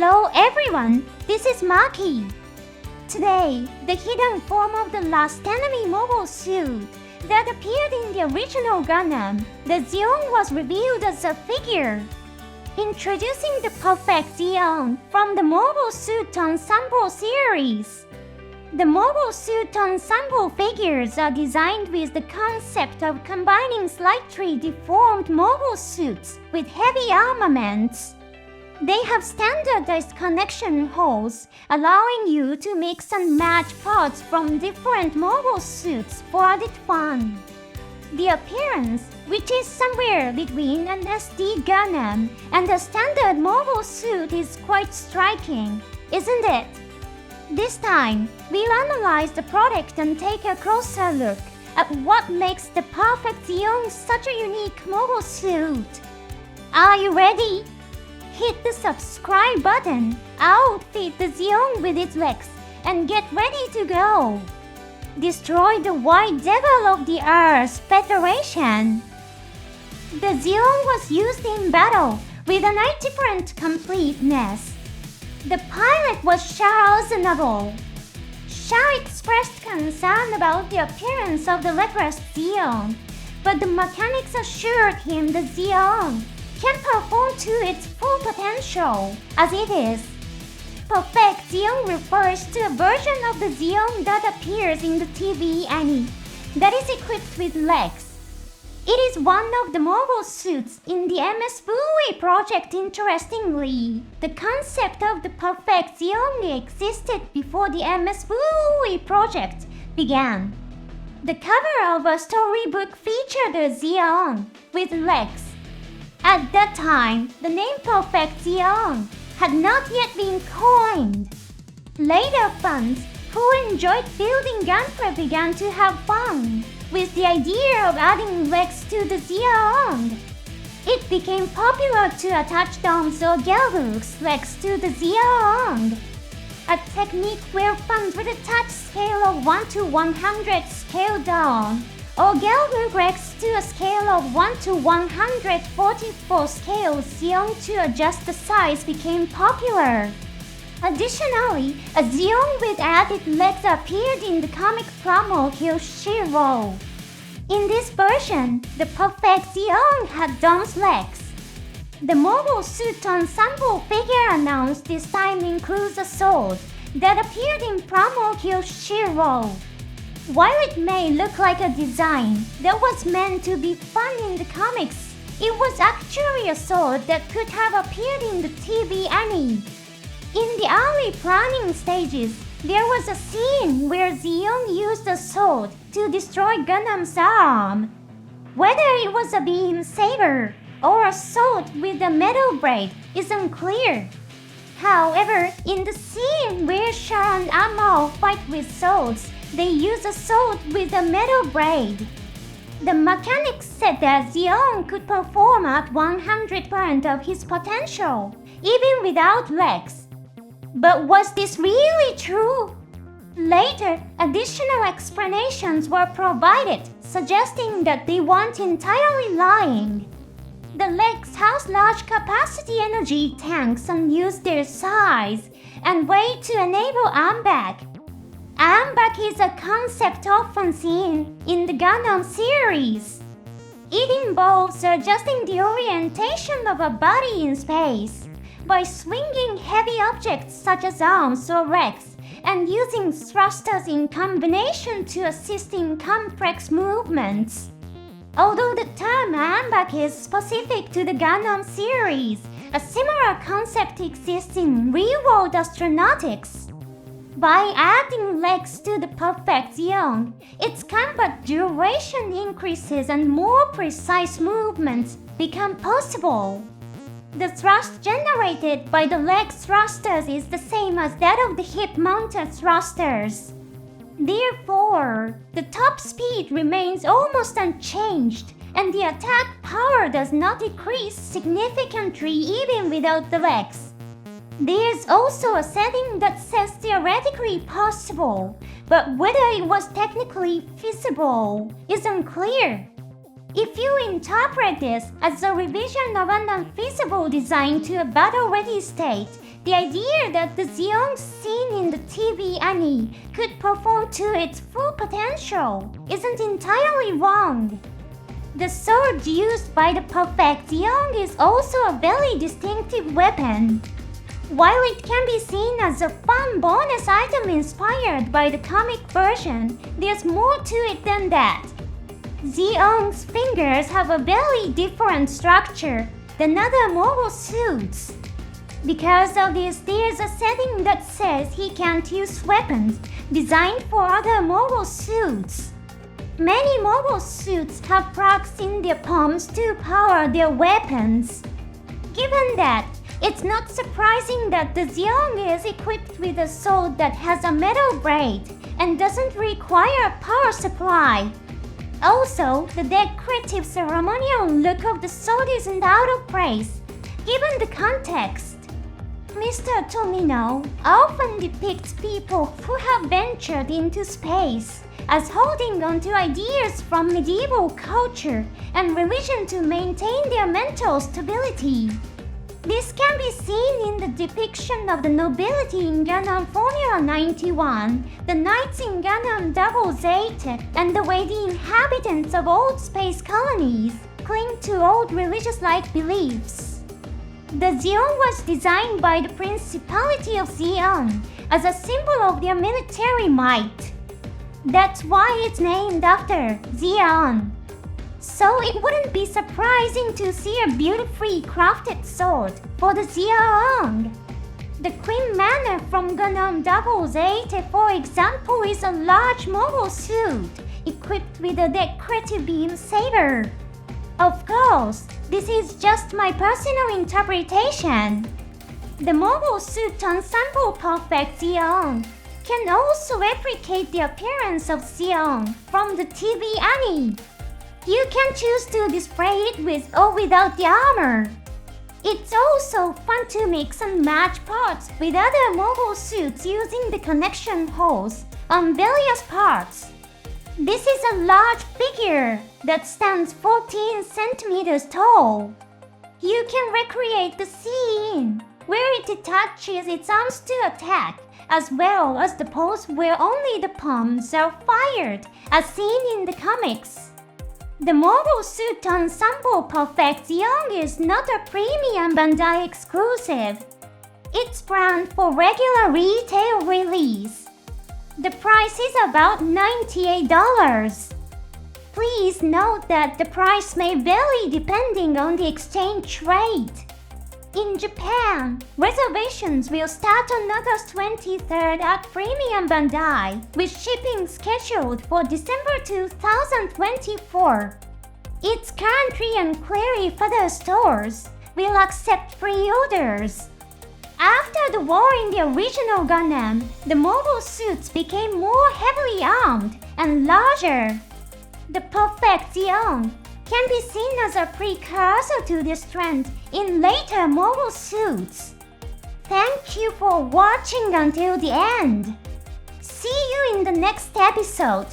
Hello everyone, this is Maki. Today, the hidden form of the last enemy mobile suit that appeared in the original Gundam, the Zeong, was revealed as a figure. Introducing the perfect Zeong from the Mobile Suit Ensemble series. The Mobile Suit Ensemble figures are designed with the concept of combining slightly deformed mobile suits with heavy armaments. They have standardized connection holes, allowing you to mix and match parts from different mobile suits for added fun. The appearance, which is somewhere between an SD Gundam and a standard mobile suit, is quite striking, isn't it? This time, we'll analyze the product and take a closer look at what makes the perfect Zeong such a unique mobile suit. Are you ready? Hit the subscribe button, outfit the Zeong with its legs, and get ready to go. Destroy the White Devil of the Earth Federation. The Zeong was used in battle with an 80% completeness. The pilot was Charles Noble. Char expressed concern about the appearance of the legless Zeong, but the mechanics assured him the Zeong can perform to its full potential as it is. Perfect Zeong refers to a version of the Zeong that appears in the TV anime that is equipped with legs. It is one of the mobile suits in the MSV project. Interestingly, the concept of the perfect Zeong existed before the MSV project began. The cover of a storybook featured a Zeong with legs. At that time, the name Perfect Zeong had not yet been coined. Later fans who enjoyed building Gunpla began to have fun with the idea of adding legs to the Zeong. It became popular to attach domes or Gelguk's legs to the Zeong, a technique where fans would attach scale of 1 to 100 scale down or Gelguk legs to a scale of 1 to 144 scale Zeong to adjust the size became popular. Additionally, a Zeong with added legs appeared in the comic promo Hero. In this version, the perfect Zeong had Dom's legs. The Mobile Suit Ensemble figure announced this time includes a sword that appeared in promo Hero. While it may look like a design that was meant to be fun in the comics, it was actually a sword that could have appeared in the TV anime. In the early planning stages, there was a scene where Zeong used a sword to destroy Gundam's arm. Whether it was a beam saber or a sword with a metal blade is unclear. However, in the scene where Char and Amao fight with swords, they use a sword with a metal blade. The mechanics said that Zeong could perform at 100% of his potential, even without legs. But was this really true? Later, additional explanations were provided, suggesting that they weren't entirely lying. The legs house large capacity energy tanks and use their size and weight to enable armback. Armback is a concept often seen in the Gundam series. It involves adjusting the orientation of a body in space by swinging heavy objects such as arms or legs and using thrusters in combination to assist in complex movements. Although the term armback is specific to the Gundam series, a similar concept exists in real-world astronautics. By adding legs to the perfect Zeong, its combat duration increases and more precise movements become possible. The thrust generated by the leg thrusters is the same as that of the hip-mounted thrusters. Therefore, the top speed remains almost unchanged, and the attack power does not decrease significantly even without the legs. There's also a setting that says theoretically possible, but whether it was technically feasible is unclear. If you interpret this as a revision of an unfeasible design to a battle-ready state, the idea that the Zeong seen in the TV anime could perform to its full potential isn't entirely wrong. The sword used by the perfect Zeong is also a very distinctive weapon. While it can be seen as a fun bonus item inspired by the comic version, there's more to it than that. Zeong's fingers have a very different structure than other mobile suits. Because of this, there's a setting that says he can't use weapons designed for other mobile suits. Many mobile suits have procs in their palms to power their weapons. Given that, it's not surprising that the Zeong is equipped with a sword that has a metal blade and doesn't require a power supply. Also, the decorative ceremonial look of the sword isn't out of place, given the context. Mr. Tomino often depicts people who have ventured into space as holding on to ideas from medieval culture and religion to maintain their mental stability. This can be seen in the depiction of the nobility in Gundam Formula 91, the knights in Gundam 00, and the way the inhabitants of old space colonies cling to old religious-like beliefs. The Zeong was designed by the Principality of Zeong as a symbol of their military might. That's why it's named after Zeong. So it wouldn't be surprising to see a beautifully crafted sword for the Zeong. The Queen Manor from Gundam 00, for example, is a large mobile suit equipped with a decorative beam saber. Of course, this is just my personal interpretation. The mobile suit ensemble Perfect Zeong can also replicate the appearance of Zeong from the TV anime. You can choose to display it with or without the armor. It's also fun to mix and match parts with other mobile suits using the connection holes on various parts. This is a large figure that stands 14 centimeters tall. You can recreate the scene where it attaches its arms to attack, as well as the pose where only the palms are fired, as seen in the comics. The mobile suit ensemble Perfect Zeong is not a premium Bandai exclusive. It's planned for regular retail release. The price is about $98. Please note that the price may vary depending on the exchange rate. In Japan, reservations will start on August 23rd at Premium Bandai, with shipping scheduled for December 2024. It's currently unclear if other stores will accept pre-orders. After the war in the original Gundam, the mobile suits became more heavily armed and larger. The Perfect Zeong can be seen as a precursor to this trend in later mobile suits. Thank you for watching until the end. See you in the next episode.